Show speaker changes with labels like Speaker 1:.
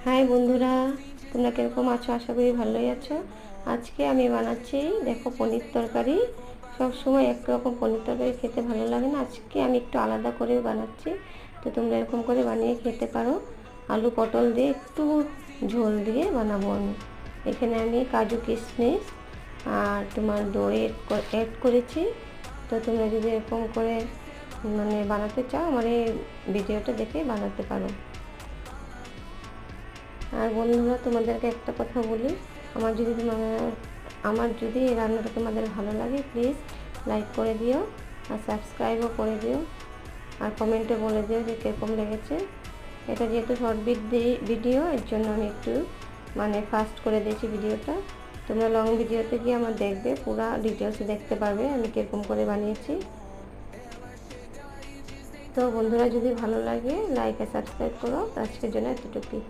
Speaker 1: High বন্ধুরা, তোমরা কিরকম আছো? আশা করি ভালোই আছো। আজকে আমি বানাচ্ছি, দেখো, পনির তরকারি। সবসময় একরকম পনির তরকারি খেতে ভালো লাগে না, আজকে আমি একটু আলাদা করে বানাচ্ছি। তো তোমরা এরকম করে বানিয়ে খেতে পারো। আলু পটল দিয়ে একটু ঝোল দিয়ে বানাবো আমি। এখানে আমি কাজু কিশমিশ আর তোমার দই অ্যাড করেছি। তো তোমরা যদি এরকম করে বানাতে চাও, আমার এই ভিডিওটা দেখে বানাতে পারো। আর বন্ধুরা, তোমাদেরকে একটা কথা বলি, আমার যদি এই রান্নাটা তোমাদের ভালো লাগে, প্লিজ লাইক করে দিও আর সাবস্ক্রাইবও করে দিও, আর কমেন্টে বলে দিও যে কীরকম লেগেছে। এটা যেহেতু শর্ট ভিডিও, এর জন্য আমি একটু ফাস্ট করে দিয়েছি ভিডিওটা। তোমরা লং ভিডিওতে গিয়ে আমার দেখবে, পুরো ডিটেলসে দেখতে পারবে আমি কীরকম করে বানিয়েছি। তো বন্ধুরা, যদি ভালো লাগে লাইক আর সাবস্ক্রাইব করো। আজকের জন্য এতটুকুই।